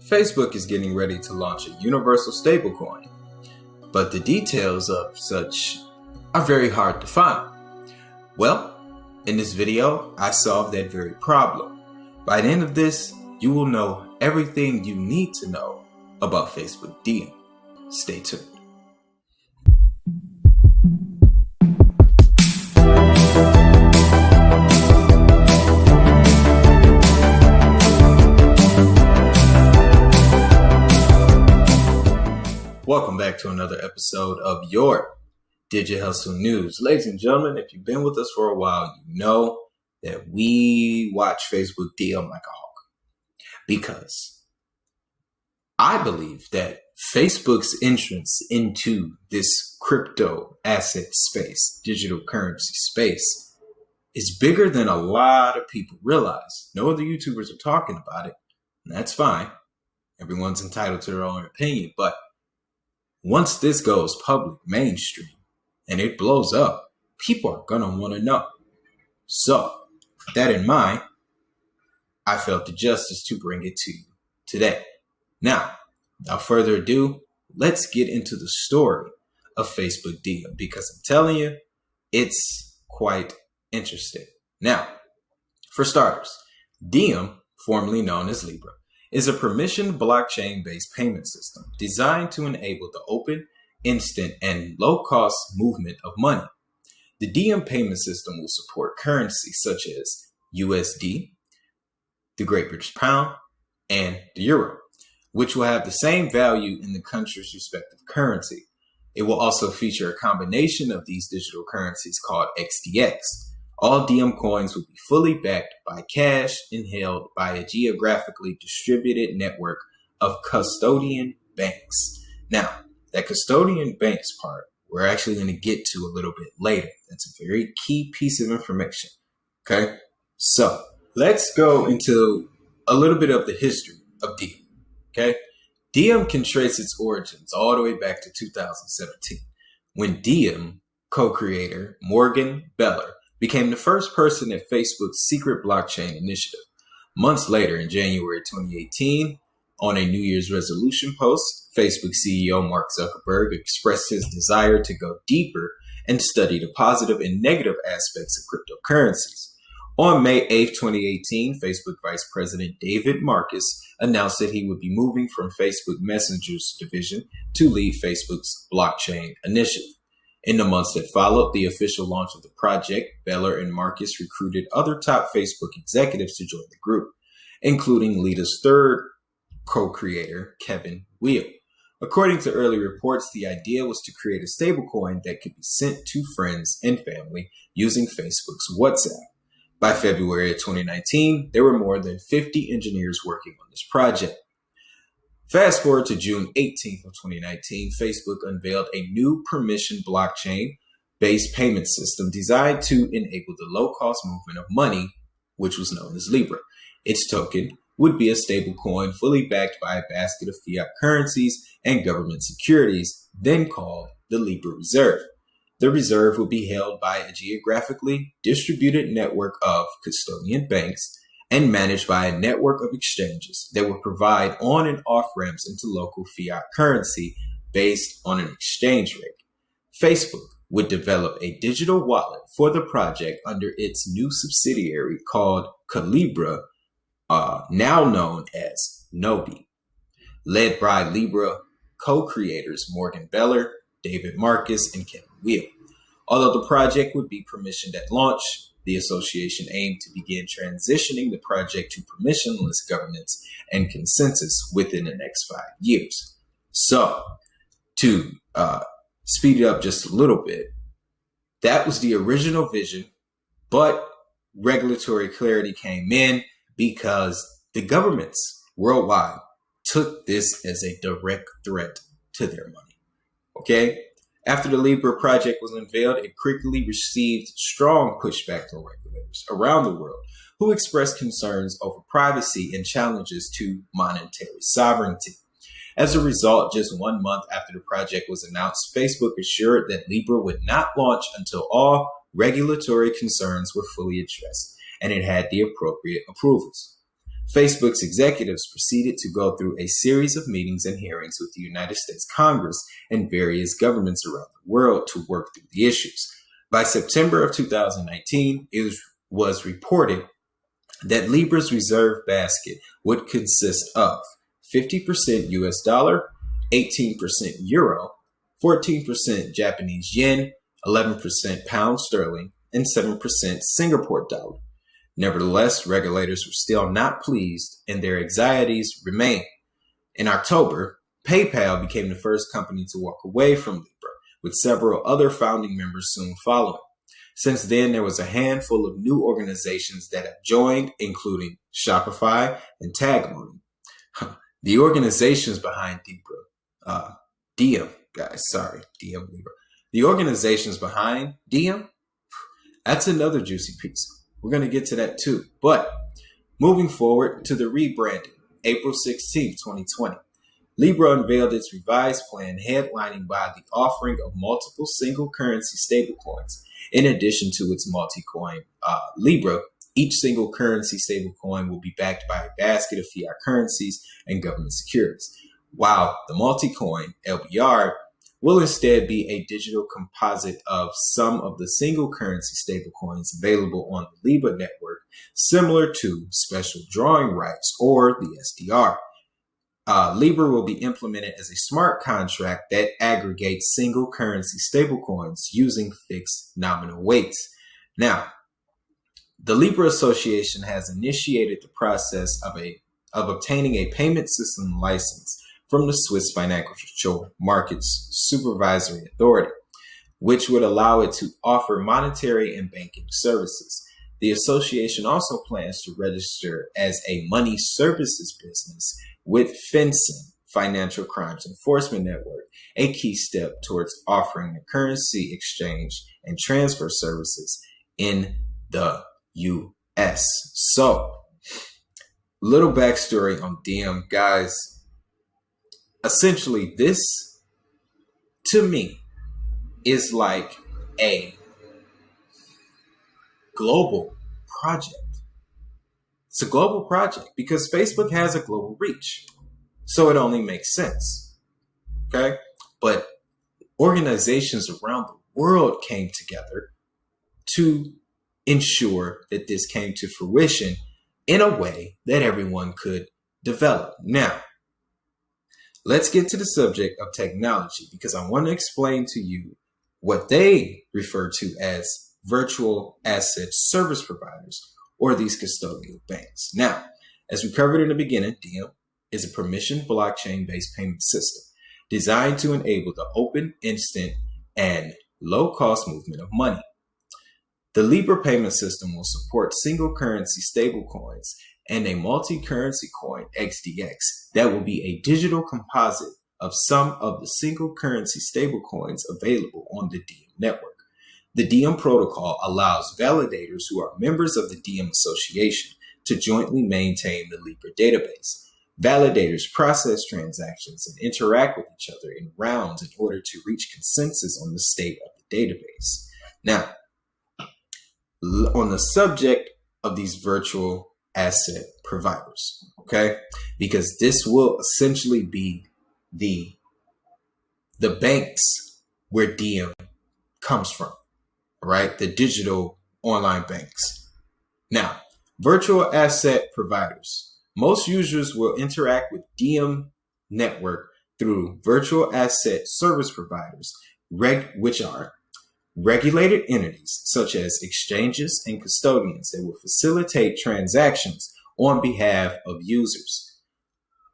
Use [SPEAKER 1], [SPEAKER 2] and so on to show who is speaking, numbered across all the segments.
[SPEAKER 1] Facebook is getting ready to launch a universal stablecoin, but the details of such are very hard to find. Well, in this video, I solved that very problem. By the end of this, you will know everything you need to know about Facebook Diem. Stay tuned. Welcome back to another episode of your Digital Hustle News. Ladies and gentlemen, if you've been with us for a while, you know that we watch Facebook Diem like a hawk. Because I believe that Facebook's entrance into this crypto asset space, digital currency space, is bigger than a lot of people realize. No other YouTubers are talking about it, and that's fine. Everyone's entitled to their own opinion, but once this goes public, mainstream, and it blows up, people are going to want to know. So, with that in mind, I felt the justice to bring it to you today. Now, without further ado, let's get into the story of Facebook Diem, because I'm telling you, it's quite interesting. Now, for starters, Diem, formerly known as Libra, is a permissioned blockchain-based payment system designed to enable the open, instant, and low-cost movement of money. The Diem payment system will support currencies such as USD, the Great British Pound, and the Euro, which will have the same value in the country's respective currency. It will also feature a combination of these digital currencies called XDX. All Diem coins will be fully backed by cash and held by a geographically distributed network of custodian banks. Now, that custodian banks part, we're actually going to get to a little bit later. That's a very key piece of information. Okay, so let's go into a little bit of the history of Diem. Okay, Diem can trace its origins all the way back to 2017, when Diem co-creator Morgan Beller became the first person at Facebook's secret blockchain initiative. Months later, in January 2018, on a New Year's resolution post, Facebook CEO Mark Zuckerberg expressed his desire to go deeper and study the positive and negative aspects of cryptocurrencies. On May 8, 2018, Facebook Vice President David Marcus announced that he would be moving from Facebook Messenger's division to lead Facebook's blockchain initiative. In the months that followed the official launch of the project, Beller and Marcus recruited other top Facebook executives to join the group, including Lita's third co-creator, Kevin Weil. According to early reports, the idea was to create a stablecoin that could be sent to friends and family using Facebook's WhatsApp. By February of 2019, there were more than 50 engineers working on this project. Fast forward to June 18th of 2019, Facebook unveiled a new permission blockchain-based payment system designed to enable the low-cost movement of money, which was known as Libra. Its token would be a stablecoin fully backed by a basket of fiat currencies and government securities, then called the Libra Reserve. The reserve will be held by a geographically distributed network of custodian banks and managed by a network of exchanges that will provide on and off ramps into local fiat currency based on an exchange rate. Facebook would develop a digital wallet for the project under its new subsidiary called Calibra, now known as Nobi, led by Libra co-creators Morgan Beller, David Marcus, and Kevin Weil. Although the project would be permissioned at launch, the association aimed to begin transitioning the project to permissionless governance and consensus within the next 5 years. So, to speed it up just a little bit, that was the original vision, but regulatory clarity came in because the governments worldwide took this as a direct threat to their money. Okay? After the Libra project was unveiled, it quickly received strong pushback from regulators around the world who expressed concerns over privacy and challenges to monetary sovereignty. As a result, just 1 month after the project was announced, Facebook assured that Libra would not launch until all regulatory concerns were fully addressed and it had the appropriate approvals. Facebook's executives proceeded to go through a series of meetings and hearings with the United States Congress and various governments around the world to work through the issues. By September of 2019, it was reported that Libra's reserve basket would consist of 50% US dollar, 18% euro, 14% Japanese yen, 11% pound sterling, and 7% Singapore dollar. Nevertheless, regulators were still not pleased and their anxieties remained. In October, PayPal became the first company to walk away from Libra, with several other founding members soon following. Since then, there was a handful of new organizations that have joined, including Shopify and Tag Money. The organizations behind Diem, Libra. The organizations behind Diem, that's another juicy piece. We're going to get to that too. But moving forward to the rebranding, April 16, 2020. Libra unveiled its revised plan, headlining by the offering of multiple single currency stablecoins. In addition to its multi-coin Libra, each single currency stablecoin will be backed by a basket of fiat currencies and government securities, while the multi-coin LBR will instead be a digital composite of some of the single currency stablecoins available on the Libra network, similar to special drawing rights or the SDR. Libra will be implemented as a smart contract that aggregates single currency stablecoins using fixed nominal weights. Now, the Libra Association has initiated the process of obtaining a payment system license from the Swiss Financial Markets Supervisory Authority, which would allow it to offer monetary and banking services. The association also plans to register as a money services business with FinCEN, Financial Crimes Enforcement Network, a key step towards offering the currency exchange and transfer services in the U.S. So, little backstory on Diem, guys. Essentially, this, to me, is like a global project. It's a global project because Facebook has a global reach. So it only makes sense. Okay? But organizations around the world came together to ensure that this came to fruition in a way that everyone could develop. Now, let's get to the subject of technology because I want to explain to you what they refer to as virtual asset service providers, or these custodial banks. Now, as we covered in the beginning, Diem is a permissioned blockchain-based payment system designed to enable the open, instant, and low-cost movement of money. The Libra payment system will support single currency stablecoins and a multi-currency coin, XDX, that will be a digital composite of some of the single currency stablecoins available on the Diem network. The Diem protocol allows validators who are members of the Diem Association to jointly maintain the Libra database. Validators process transactions and interact with each other in rounds in order to reach consensus on the state of the database. Now, on the subject of these virtual asset providers, okay, because this will essentially be the banks where Diem comes from. Right? The digital online banks. Now, virtual asset providers. Most users will interact with Diem network through virtual asset service providers, which are regulated entities such as exchanges and custodians that will facilitate transactions on behalf of users.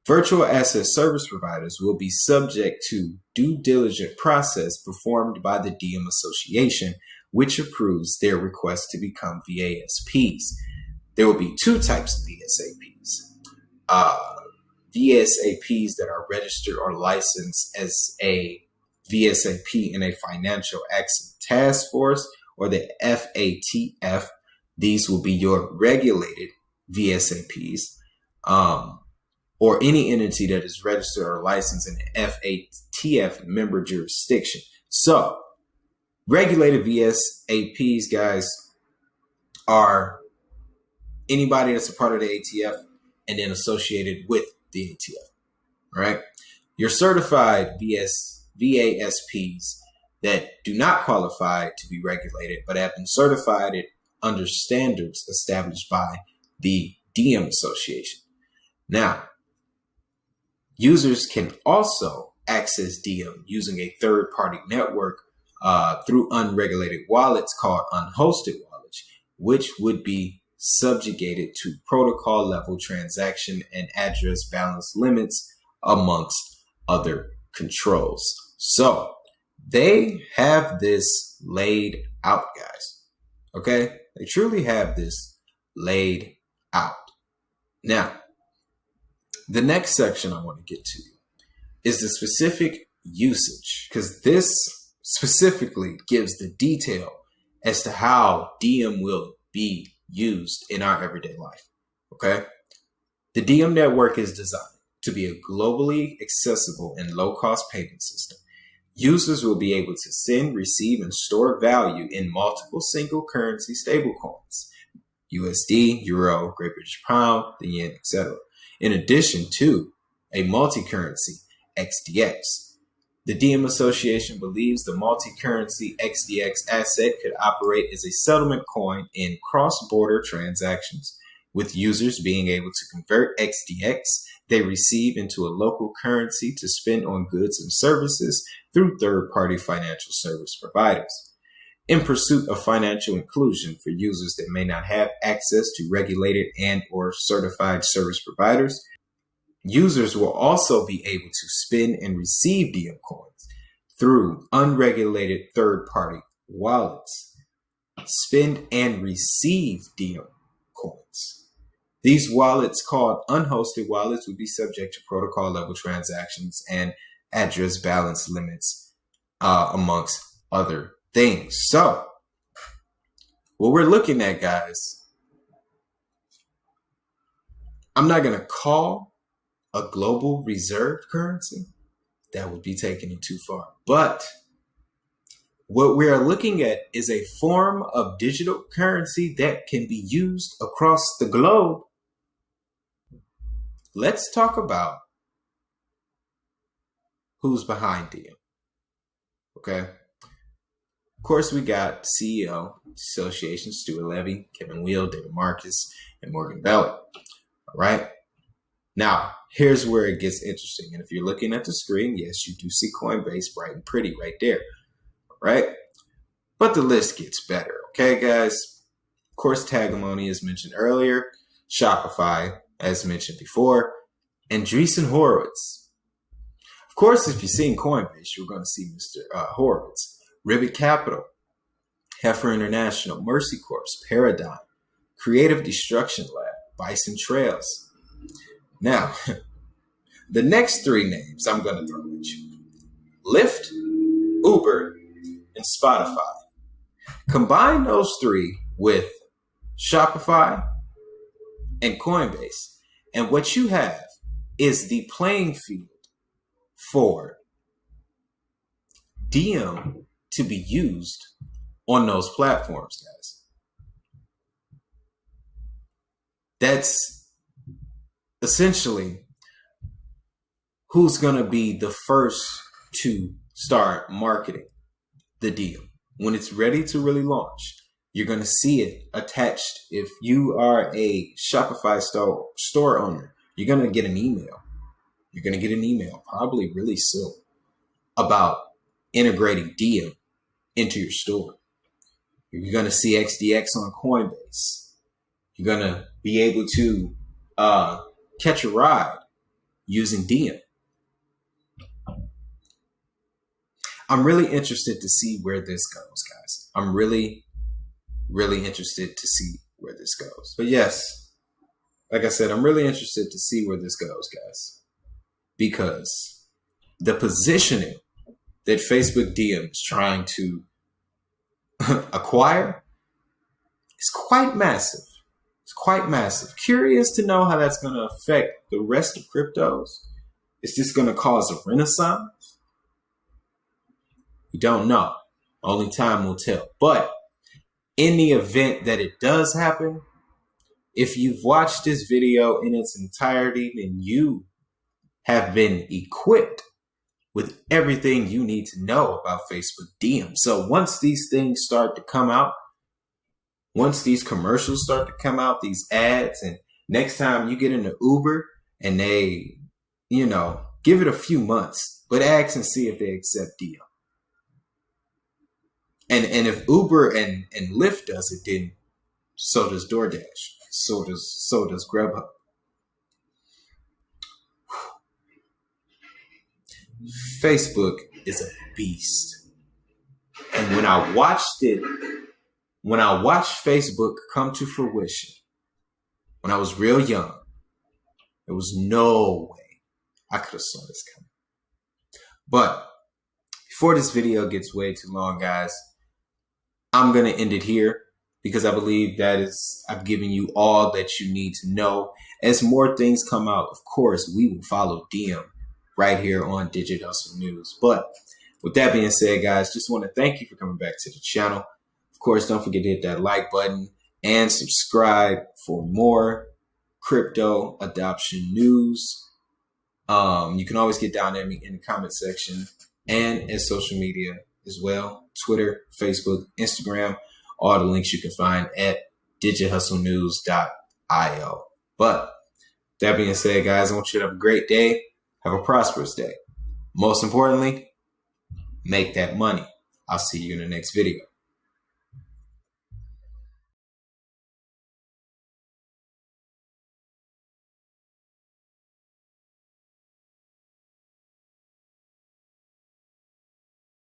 [SPEAKER 1] Virtual asset service providers will be subject to due diligence process performed by the Diem Association, which approves their request to become VASPs. There will be two types of VSAPs. VSAPs that are registered or licensed as a VSAP in a financial accident task force, or the FATF. These will be your regulated VSAPs, or any entity that is registered or licensed in the FATF member jurisdiction. So, regulated VSAPs, guys, are anybody that's a part of the ATF and then associated with the ATF. Right? Your certified VASPs that do not qualify to be regulated but have been certified under standards established by the Diem Association. Now, users can also access Diem using a third-party network through unregulated wallets called unhosted wallets, which would be subjugated to protocol-level transaction and address balance limits, amongst other controls. So they have this laid out, guys. Okay? They truly have this laid out. Now, the next section I want to get to is the specific usage, because this specifically gives the detail as to how Diem will be used in our everyday life. Okay? The Diem network is designed to be a globally accessible and low-cost payment system. Users will be able to send, receive, and store value in multiple single currency stablecoins, USD, Euro, Great British Pound, the Yen, etc., in addition to a multi-currency, XDX. The Diem Association believes the multi-currency XDX asset could operate as a settlement coin in cross-border transactions, with users being able to convert XDX they receive into a local currency to spend on goods and services through third-party financial service providers. In pursuit of financial inclusion for users that may not have access to regulated and or certified service providers, users will also be able to spend and receive Diem coins through unregulated third-party wallets. Spend and receive Diem coins. These wallets, called unhosted wallets, would be subject to protocol-level transactions and address balance limits, amongst other things. So, what we're looking at, guys, I'm not going to call a global reserve currency. That would be taking it too far. But what we are looking at is a form of digital currency that can be used across the globe. Let's talk about who's behind Diem. Okay. Of course, we got CEO, Association, Stuart Levy, Kevin Weil, David Marcus, and Morgan Bellick. All right. Now, here's where it gets interesting. And if you're looking at the screen, yes, you do see Coinbase bright and pretty right there. All right. But the list gets better. Okay, guys. Of course, Tagamony, as mentioned earlier, Shopify, as mentioned before, Andreessen Horowitz. Of course, if you've seen Coinbase, you're going to see Mr. Horowitz. Ribbit Capital, Heifer International, Mercy Corps, Paradigm, Creative Destruction Lab, Bison Trails. Now, the next three names I'm going to throw at you: Lyft, Uber, and Spotify. Combine those three with Shopify and Coinbase, and what you have is the playing field for Diem to be used on those platforms, guys. That's essentially who's going to be the first to start marketing the Diem. When it's ready to really launch, you're going to see it attached. If you are a Shopify store owner, you're going to get an email. You're going to get an email probably really soon about integrating Diem into your store. You're going to see XDX on Coinbase. You're going to be able to catch a ride using Diem. I'm really interested to see where this goes, guys. I'm really interested to see where this goes. But yes, like I said, I'm really interested to see where this goes, guys, because the positioning that Facebook Diem is trying to acquire is quite massive. It's quite massive. Curious to know how that's going to affect the rest of cryptos. Is this going to cause a renaissance? We don't know. Only time will tell. But in the event that it does happen, If you've watched this video in its entirety, then you have been equipped with everything you need to know about Facebook Diem. So once these things start to come out, once these commercials start to come out, these ads, and next time you get in an Uber and they, give it a few months, but ask and see if they accept Diem. And if Uber and Lyft does it, then so does DoorDash. So does Grubhub. Facebook is a beast. And when I watched Facebook come to fruition, when I was real young, there was no way I could have saw this coming. But before this video gets way too long, guys, I'm going to end it here because I believe I've given you all that you need to know. As more things come out, of course, we will follow Diem right here on Digital Hustle News. But with that being said, guys, just want to thank you for coming back to the channel. Of course, don't forget to hit that like button and subscribe for more crypto adoption news. You can always get down there in the comment section and in social media as well. Twitter, Facebook, Instagram, all the links you can find at digitalhustlenews.io. But that being said, guys, I want you to have a great day. Have a prosperous day. Most importantly, make that money. I'll see you in the next video.